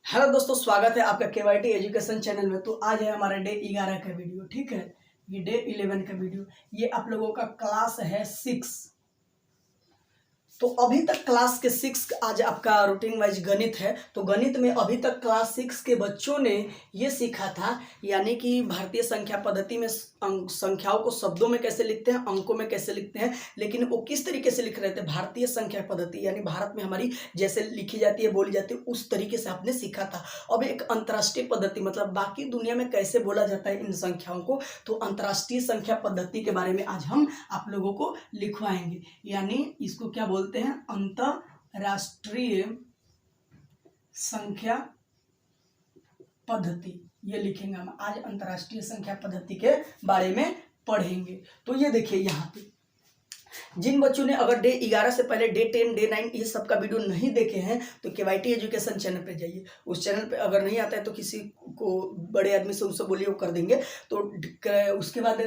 Hello दोस्तों, स्वागत है आपका केवाईटी एजुकेशन चैनल में। तो आज है हमारा डे 11 का वीडियो। ठीक है, ये डे 11 का वीडियो। ये आप लोगों का क्लास है 6। तो अभी तक क्लास के 6 आज आपका रूटीन वाइज गणित है। तो गणित में अभी तक क्लास 6 के बच्चों ने ये सीखा था, यानी कि भारतीय संख्या पद्धति में संख्याओं को शब्दों में कैसे लिखते हैं, अंकों में कैसे लिखते हैं, लेकिन वो किस तरीके से लिख रहे थे। भारतीय संख्या पद्धति यानी भारत में हमारी जैसे लिखी जाती है, बोली जाती है, उस तरीके से आपने सीखा था। अब एक अंतर्राष्ट्रीय पद्धति मतलब बाकी दुनिया में कैसे बोला जाता है इन संख्याओं को, तो अंतर्राष्ट्रीय संख्या पद्धति के बारे में आज हम आप लोगों को लिखवाएंगे। यानी इसको क्या बोलते हैं, अंतरराष्ट्रीय संख्या पद्धति। ये लिखेंगे हम आज, अंतरराष्ट्रीय संख्या पद्धति के बारे में पढ़ेंगे। तो ये देखिए, यहाँ पे जिन बच्चों ने अगर डे 11 से पहले डे 10 डे 9 ये सब का वीडियो नहीं देखे हैं तो केवाईटी एजुकेशन चैनल पे जाइए। उस चैनल पे अगर नहीं आता है तो किसी को बड़े आदमी से उनसे बोलिए, वो कर देंगे। तो उसके बाद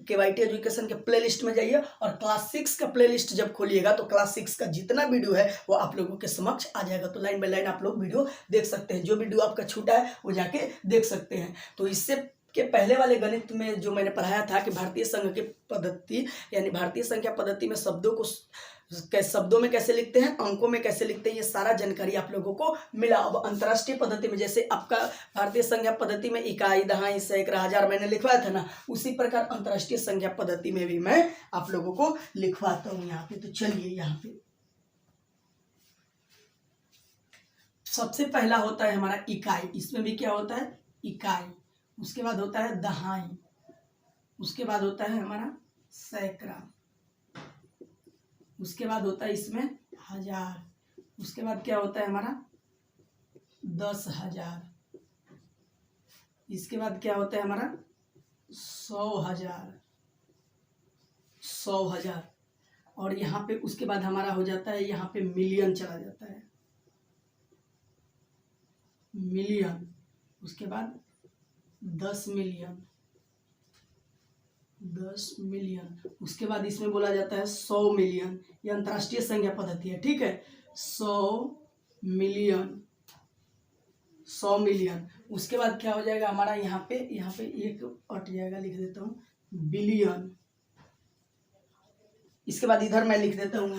केवाईटी एजुकेशन के प्ले लिस्ट में जाइए और क्लास 6 का प्ले लिस्ट जब खोलिएगा तो क्लास 6 का जितना वीडियो है वो आप लोगों के समक्ष आ जाएगा। तो लाइन बाय लाइन आप लोग वीडियो देख सकते हैं। जो वीडियो आपका छूटा है वो जाके देख सकते हैं। तो इससे के पहले वाले गणित में जो मैंने पढ़ाया था कि भारतीय संघ की पद्धति यानी भारतीय संख्या पद्धति में शब्दों को शब्दों में कैसे लिखते हैं, अंकों में कैसे लिखते हैं, ये सारा जानकारी आप लोगों को मिला। अब अंतर्राष्ट्रीय पद्धति में जैसे आपका भारतीय संख्या पद्धति में इकाई, दहाई, सैकड़ा, हजार मैंने लिखवाया था ना, उसी प्रकार अंतर्राष्ट्रीय संख्या पद्धति में भी मैं आप लोगों को लिखवाता हूँ यहाँ पे। तो चलिए, यहाँ पे सबसे पहला होता है हमारा इकाई। इसमें भी क्या होता है, इकाई। उसके बाद होता है दहाई। उसके बाद होता है हमारा सैकड़ा। उसके बाद होता है इसमें हजार। उसके बाद क्या होता है हमारा 10,000। इसके बाद क्या होता है हमारा 100,000। 100,000 और यहाँ पे उसके बाद हमारा हो जाता है, यहाँ पे मिलियन चला जाता है, मिलियन। उसके बाद 10 मिलियन। 10 मिलियन। उसके बाद इसमें बोला जाता है 100 मिलियन। ये अंतर्राष्ट्रीय संख्या पद्धति है। ठीक है, 100 मिलियन। 100 मिलियन। उसके बाद क्या हो जाएगा हमारा, यहाँ पे एक हट जाएगा, लिख देता हूँ बिलियन। इसके बाद इधर मैं लिख देता हूँ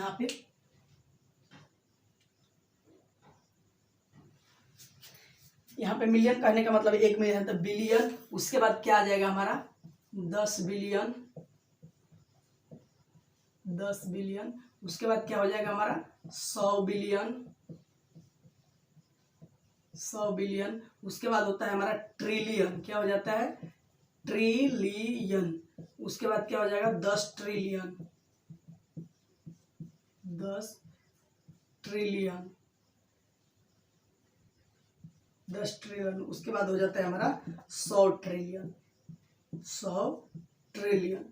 यहाँ पे मिलियन कहने का मतलब 1 मिलियन तो बिलियन। उसके बाद क्या आ जाएगा हमारा 10 बिलियन। 10 बिलियन। उसके बाद क्या हो जाएगा हमारा 100 बिलियन। 100 बिलियन। उसके बाद होता है हमारा ट्रिलियन। क्या हो जाता है, ट्रिलियन। उसके बाद क्या हो जाएगा 10 ट्रिलियन। 10 ट्रिलियन। 10 ट्रिलियन। उसके बाद हो जाता है हमारा 100 ट्रिलियन। 100 ट्रिलियन।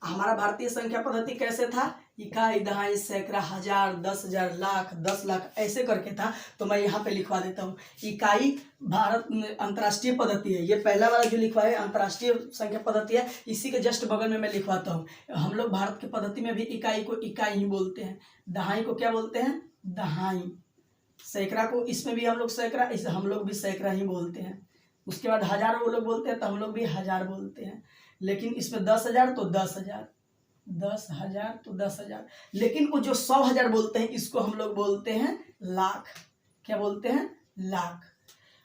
हमारा भारतीय संख्या पद्धति कैसे था, इकाई, दहाई, सैकड़ा, हजार, 10,000, लाख, 10 लाख, ऐसे करके था। तो मैं यहाँ पे लिखवा देता हूँ इकाई भारत में अंतर्राष्ट्रीय पद्धति है। ये पहला वाला जो लिखवा है अंतर्राष्ट्रीय संख्या पद्धति है, इसी के जस्ट बगल में मैं लिखवाता हूँ। हम लोग भारत की पद्धति में भी इकाई को इकाई ही बोलते हैं, दहाई को क्या बोलते हैं, दहाई। सैकड़ा को इसमें भी हम लोग सैकड़ा, इसे हम लोग भी सैकड़ा ही बोलते हैं। उसके बाद हजार वो लोग बोलते हैं तो हम लोग भी हजार बोलते हैं। लेकिन इसमें 10,000 तो 10,000, 10,000 तो 10,000। लेकिन वो जो 100,000 बोलते हैं इसको हम लोग बोलते हैं लाख। क्या बोलते हैं, लाख।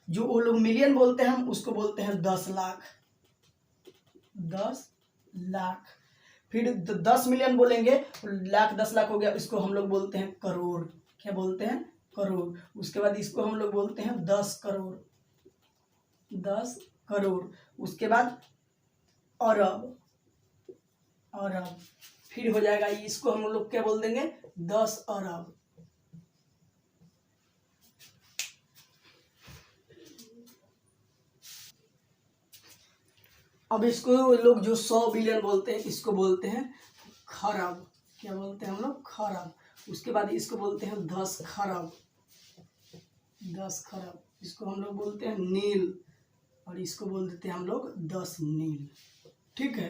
जो वो लोग मिलियन बोलते हैं हम उसको बोलते हैं 10 लाख। 10 लाख। फिर 10 मिलियन बोलेंगे, लाख 10 लाख हो गया, इसको हम लोग बोलते हैं करोड़। क्या बोलते हैं, करोड़। उसके बाद इसको हम लोग बोलते हैं 10 करोड़। 10 करोड़। उसके बाद अरब। अरब। फिर हो जाएगा, इसको हम लोग क्या बोल देंगे, 10 अरब। अब इसको लोग जो 100 बिलियन बोलते हैं इसको बोलते हैं खरब। क्या बोलते हैं हम लोग, खरब। उसके बाद इसको बोलते हैं 10 खरब। 10 खरब। इसको हम लोग बोलते हैं नील, और इसको बोल देते हैं हम लोग 10 नील। ठीक है।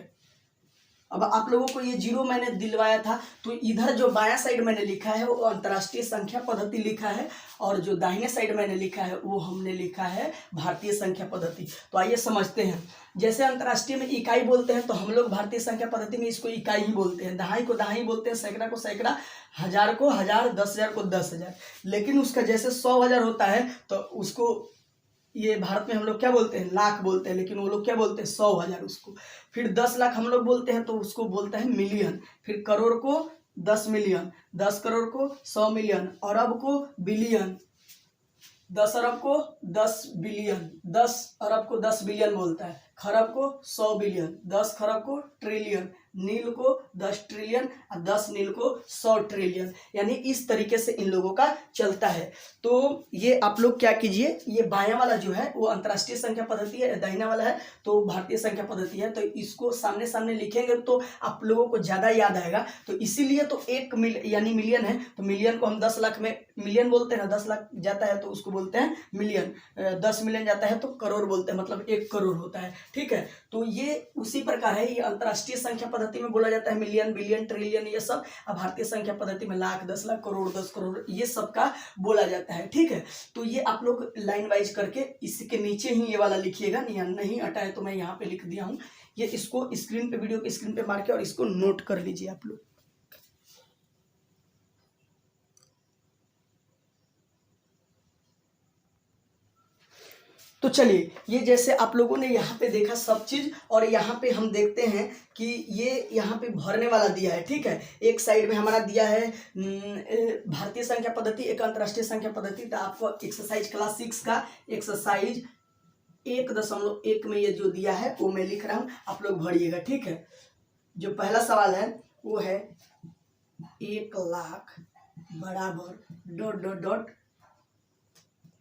अब आप लोगों को ये जीरो मैंने दिलवाया था, तो इधर जो बायां साइड मैंने लिखा है वो अंतर्राष्ट्रीय संख्या पद्धति लिखा है, और जो दाहिने साइड मैंने लिखा है वो हमने लिखा है भारतीय संख्या पद्धति। तो आइए समझते हैं। जैसे अंतर्राष्ट्रीय में इकाई बोलते हैं, तो हम लोग भारतीय संख्या पद्धति में इसको इकाई ही बोलते हैं, दहाई को दहाई बोलते हैं, सैकड़ा को सैकड़ा, हजार को हजार, 10,000 को 10,000। लेकिन उसका जैसे 100,000 होता है तो उसको ये भारत में हम लोग क्या बोलते हैं, लाख बोलते हैं, लेकिन वो लोग क्या बोलते हैं, 100,000 उसको। फिर 10 लाख हम लोग बोलते हैं तो उसको बोलते हैं मिलियन। फिर करोड़ को 10 मिलियन, 10 करोड़ को 100 मिलियन, अरब को बिलियन, 10 अरब को 10 बिलियन, 10 अरब को 10 बिलियन बोलता है, खरब को 100 बिलियन, 10 खरब को ट्रिलियन, नील को 10 ट्रिलियन और 10 नील को 100 ट्रिलियन। यानी इस तरीके से इन लोगों का चलता है। तो ये आप लोग क्या कीजिए, ये बायां वाला जो है वो अंतर्राष्ट्रीय संख्या पद्धति है, दाहिना वाला है तो भारतीय संख्या पद्धति है। तो इसको सामने सामने लिखेंगे तो आप लोगों को ज़्यादा याद आएगा। तो इसीलिए तो एक यानी मिलियन है, तो मिलियन को हम 10 लाख में मिलियन बोलते हैं ना, 10 लाख जाता है तो उसको बोलते हैं मिलियन, 10 मिलियन जाता है तो करोड़ बोलते हैं, मतलब 1 करोड़ होता है। ठीक है, तो ये उसी प्रकार है, ये अंतर्राष्ट्रीय संख्या पद्धति में बोला जाता है मिलियन, बिलियन, ट्रिलियन ये सब। अब भारतीय संख्या पद्धति में लाख, 10 लाख, करोड़, 10 करोड़ ये सब का बोला जाता है। ठीक है, तो ये आप लोग लाइन वाइज करके इसके नीचे ही ये वाला लिखिएगा, नहीं हटा है तो मैं यहाँ पे लिख दिया हूँ। ये इसको स्क्रीन पे, वीडियो के स्क्रीन पे मार के और इसको नोट कर लीजिए आप लोग। तो चलिए, ये जैसे आप लोगों ने यहाँ पे देखा सब चीज, और यहाँ पे हम देखते हैं कि ये यहाँ पे भरने वाला दिया है। ठीक है, एक साइड में हमारा दिया है भारतीय संख्या पद्धति, एक अंतर्राष्ट्रीय संख्या पद्धति। तो आपको एक्सरसाइज क्लास 6 का एक्सरसाइज 1.1 में ये जो दिया है वो मैं लिख रहा हूँ, आप लोग भरिएगा। ठीक है, जो पहला सवाल है वो है 1 लाख बराबर ...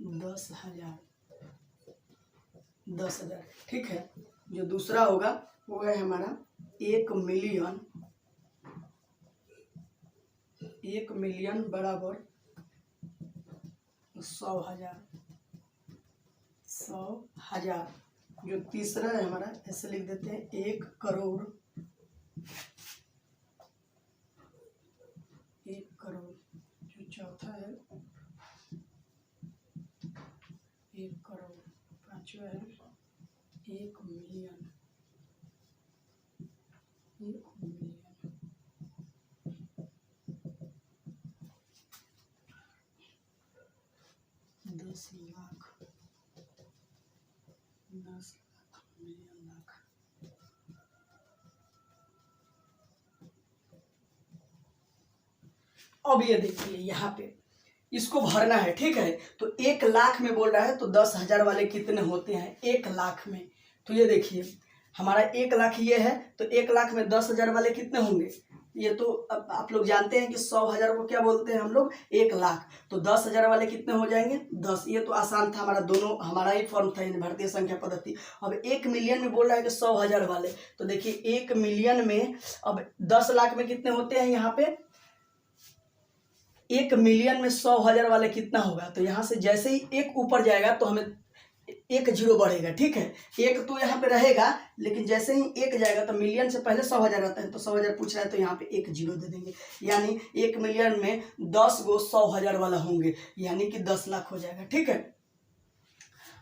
10,000, 10,000। ठीक है, जो दूसरा होगा वो है हमारा 1 मिलियन, 1 मिलियन बराबर 100,000, 100,000। जो तीसरा है हमारा, ऐसे लिख देते हैं 1 करोड़, 1 करोड़। जो चौथा है 1 करोड़, पांचवा है 1 million, 1 million. 10 lakh, 10 lakh, million, lakh. अब ये देखिए यहाँ पे इसको भरना है। ठीक है, तो 1 लाख में बोल रहा है तो 10,000 वाले कितने होते हैं 1 लाख में। तो ये देखिए हमारा 1 लाख ये है, तो 1 लाख में 10,000 वाले कितने होंगे, ये तो अब आप लोग जानते हैं कि 100,000 को क्या बोलते हैं हम लोग 1 लाख। तो 10,000 वाले कितने हो जाएंगे 10। ये तो आसान था, हमारा दोनों हमारा ही फॉर्म था भारतीय संख्या पद्धति। अब 1 मिलियन में बोल रहा है कि 100,000 वाले, तो देखिए 1 मिलियन में अब 10 लाख में कितने होते हैं यहाँ पे, 1 मिलियन में 100,000 वाले कितना होगा। तो यहाँ से जैसे ही एक ऊपर जाएगा तो हमें 1 जीरो बढ़ेगा। ठीक है, 1 तो यहाँ पे रहेगा, लेकिन जैसे ही 1 जाएगा तो मिलियन से पहले 100,000 आता है, तो 100,000 पूछ रहा है तो यहाँ पे 1 जीरो दे देंगे। यानी 1 मिलियन में 10 गो 100,000 वाला होंगे, यानी कि 10 लाख हो जाएगा। ठीक है,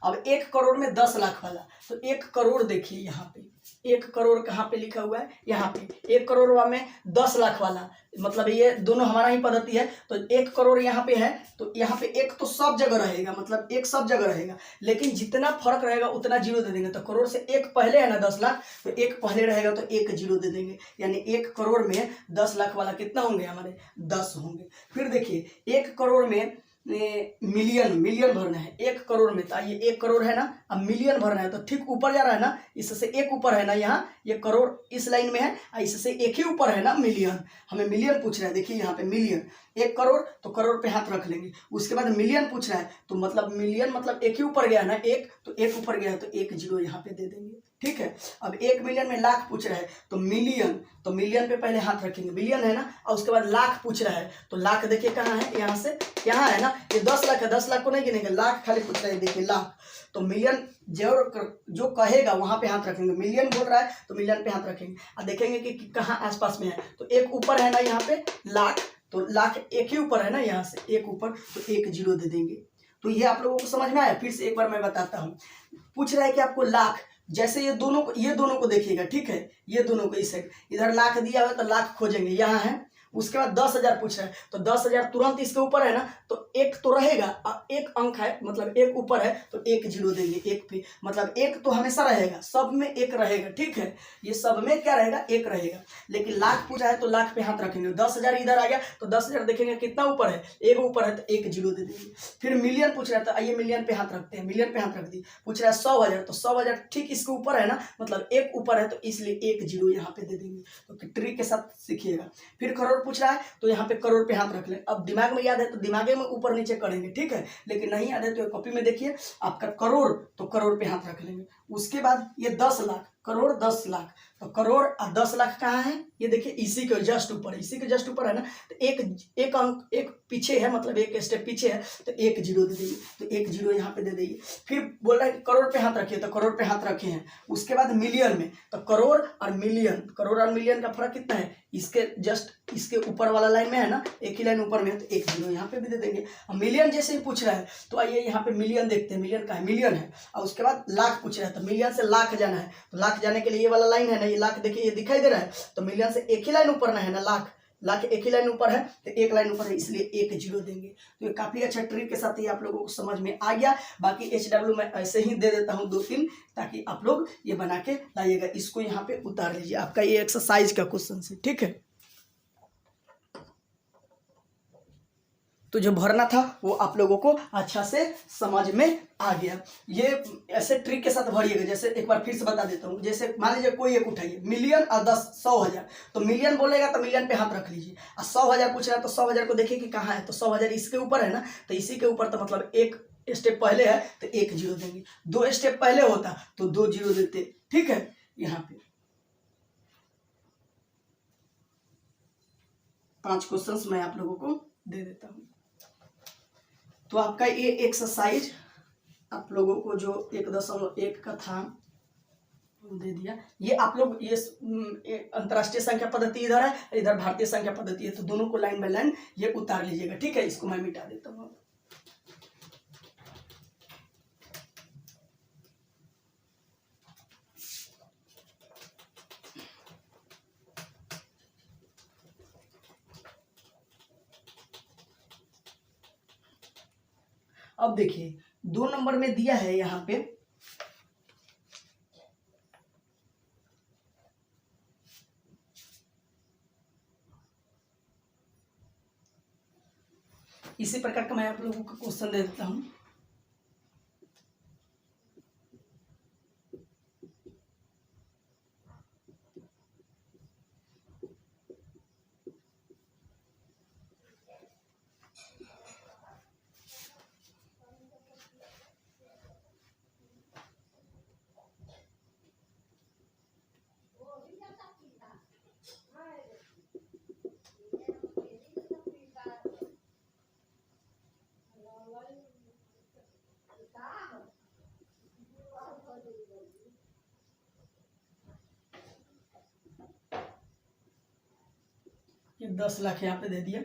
अब 1 करोड़ में 10 लाख वाला, तो 1 करोड़ देखिए यहाँ पे 1 करोड़ कहाँ पे लिखा हुआ है, यहाँ पे 1 करोड़ में 10 लाख वाला, मतलब ये दोनों हमारा ही पद्धति है। तो 1 करोड़ यहाँ पे है, तो यहाँ पे 1 तो सब जगह रहेगा, मतलब 1 सब जगह रहेगा, लेकिन जितना फर्क रहेगा उतना जीरो दे देंगे। तो करोड़ से 1 पहले है ना 10 लाख, तो 1 पहले रहेगा तो 1 जीरो दे देंगे, यानी 1 करोड़ में 10 लाख वाला कितना होंगे हमारे 10 होंगे। फिर देखिए 1 करोड़ में मिलियन भरना है 1 करोड़ में, तो ये 1 करोड़ है ना, अब मिलियन भरना है तो ठीक ऊपर जा रहा है ना, इससे 1 ऊपर है ना, यहाँ ये करोड़ इस लाइन में है, इससे 1 ही ऊपर है ना मिलियन, हमें मिलियन पूछ रहा है। देखिए यहाँ पे मिलियन 1 करोड़, तो करोड़ पे हाथ रख लेंगे। उसके बाद मिलियन पूछ रहा है, तो मतलब मिलियन मतलब 1 ही ऊपर गया है ना, 1 तो 1 ऊपर गया है तो 1 जीरो यहाँ पे दे देंगे। ठीक है। अब 1 मिलियन में लाख पूछ रहा है तो मिलियन पे पहले हाथ रखेंगे, मिलियन है ना, और उसके बाद लाख पूछ रहा है तो लाख देखिए कहाँ है, यहाँ से यहाँ है ना, ये 10 लाख है, 10 लाख को नहीं गिनेंगे, लाख खाली पूछ रहा है, देखिए लाख। तो मिलियन जो कहेगा वहां पे हाथ रखेंगे, मिलियन बोल रहा है तो मिलियन पे हाथ रखेंगे और देखेंगे कि कहाँ आसपास में है। तो एक ऊपर है ना यहाँ पे लाख, तो लाख एक ही ऊपर है ना, यहाँ से एक ऊपर, तो 1 जीरो दे देंगे। तो ये आप लोगों को समझ में आया? फिर से एक बार मैं बताता हूँ। पूछ रहा है कि आपको लाख, जैसे ये दोनों को देखिएगा, ठीक है, ये दोनों को इस साइड इधर लाख दिया हुआ तो लाख खोजेंगे, यहाँ है। उसके बाद 10,000 पूछ रहा है तो 10,000 तुरंत इसके ऊपर है ना, तो एक तो रहेगा और एक अंक है, मतलब एक ऊपर है तो 1 जीरो देंगे, एक पे, मतलब एक तो हमेशा रहेगा, सब में एक रहेगा, ठीक है, ये सब में क्या रहेगा, एक रहेगा। लेकिन लाख पूछा है तो लाख पे हाथ रखेंगे, 10,000 इधर आ गया तो 10,000 देखेंगे कितना ऊपर है, एक ऊपर है तो 1 जीरो दे देंगे। फिर मिलियन पूछ रहा है तो आइए मिलियन पे हाथ रखते हैं, मिलियन पे हाथ रख दी। पूछ रहा है 100,000 तो 100,000 ठीक इसके ऊपर है ना, मतलब एक ऊपर है तो इसलिए 1 जीरो यहाँ पे दे देंगे। तो ट्रिक के साथ सीखिएगा। फिर करोड़ पूछ रहा है तो यहाँ पे करोड़ पे हाथ रख ले। अब दिमाग में याद है तो दिमागे में ऊपर नीचे करेंगे, ठीक है, लेकिन नहीं याद है तो कॉपी में देखिए आपका करोड़, तो करोड़ पे हाथ रख लेंगे। उसके बाद ये 10 लाख, करोड़ 10 लाख, तो करोड़ और 10 लाख कहाँ है, ये देखिए इसी के जस्ट ऊपर, इसी के जस्ट ऊपर है ना, तो एक अंक एक पीछे है, मतलब एक स्टेप पीछे है तो 1 जीरो दे देंगे, तो 1 जीरो यहाँ पे दे देंगे। फिर बोल रहा है कि करोड़ पे हाथ रखिए तो करोड़ पे हाथ रखे हैं। उसके बाद मिलियन में, तो करोड़ और मिलियन का फर्क कितना है, इसके जस्ट इसके ऊपर वाला लाइन में है ना, एक ही लाइन ऊपर में है तो 1 जीरो यहाँ पे भी दे देंगे। और मिलियन जैसे ही पूछ रहा है तो आइए यहाँ पे मिलियन देखते हैं, मिलियन का है, मिलियन है। और उसके बाद लाख पूछ रहा है तो मिलियन से लाख जाना है, तो लाख जाने के लिए ये वाला लाइन है ना, ये लाख देखिए ये दिखाई दे रहा है, तो मिलियन से एक ही लाइन ऊपर ना है ना, लाख एक ही लाइन ऊपर है तो एक लाइन ऊपर है, इसलिए 1 जीरो देंगे। तो ये काफी अच्छा ट्रिक के साथ ही आप लोगों को समझ में आ गया। बाकी HW मैं ऐसे ही दे देता हूँ 2-3, ताकि आप लोग ये बना के लाइएगा। इसको यहाँ पे उतार लीजिए, आपका ये एक्सरसाइज का क्वेश्चन है, ठीक है। तो जो भरना था वो आप लोगों को अच्छा से समझ में आ गया। ये ऐसे ट्रिक के साथ भरिएगा। जैसे एक बार फिर से बता देता हूँ, जैसे मान लीजिए कोई एक उठाइए, मिलियन और 100,000, तो मिलियन बोलेगा तो मिलियन पे हाथ रख लीजिए, और 100,000 पूछ रहा है तो 100,000 को देखिए कि कहाँ है, तो 100,000 इसके ऊपर है ना, तो इसी के ऊपर, तो मतलब एक स्टेप पहले है तो 1 जीरो देंगे, 2 स्टेप पहले होता तो 2 जीरो देते, ठीक है। यहाँ पे 5 क्वेश्चन मैं आप लोगों को दे देता हूँ। तो आपका ये एक्सरसाइज आप लोगों को जो 1.1 का था दे दिया। ये आप लोग ये अंतर्राष्ट्रीय संख्या पद्धति इधर है, इधर भारतीय संख्या पद्धति है, तो दोनों को लाइन बाय लाइन ये उतार लीजिएगा, ठीक है। इसको मैं मिटा देता हूँ। अब देखिए 2 नंबर में दिया है यहाँ पे, इसी प्रकार का मैं आप लोगों को क्वेश्चन दे देता हूँ। ये 10 लाख यहाँ पे दे दिया।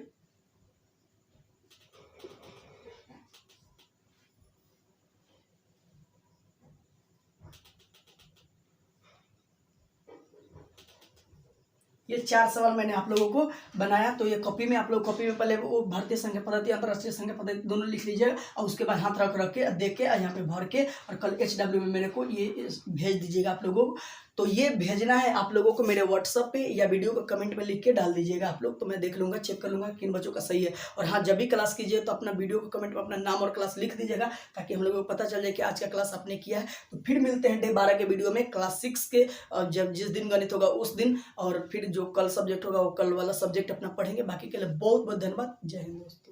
ये 4 सवाल मैंने आप लोगों को बनाया। तो ये कॉपी में आप लोग कॉपी में पहले वो भारतीय संख्या पद्धति, अंतर्राष्ट्रीय संख्या पद्धति दोनों लिख लीजिएगा, और उसके बाद हाथ रख के देख के यहाँ पे भर के, और कल HW में मेरे को ये भेज दीजिएगा आप लोगों को। तो ये भेजना है आप लोगों को मेरे व्हाट्सअप पे, या वीडियो को कमेंट में लिख के डाल दीजिएगा आप लोग, तो मैं देख लूँगा, चेक कर लूँगा किन बच्चों का सही है। और हाँ, जब भी क्लास कीजिए तो अपना वीडियो को कमेंट में अपना नाम और क्लास लिख दीजिएगा, ताकि हम लोगों को पता चल जाए कि आज का क्लास आपने किया है। तो फिर मिलते हैं डे 12 के वीडियो में, क्लास 6 के, जब जिस दिन गणित होगा उस दिन, और फिर जो कल सब्जेक्ट होगा वो कल वाला सब्जेक्ट अपना पढ़ेंगे। बाकी के लिए बहुत बहुत धन्यवाद। जय हिंद दोस्तों।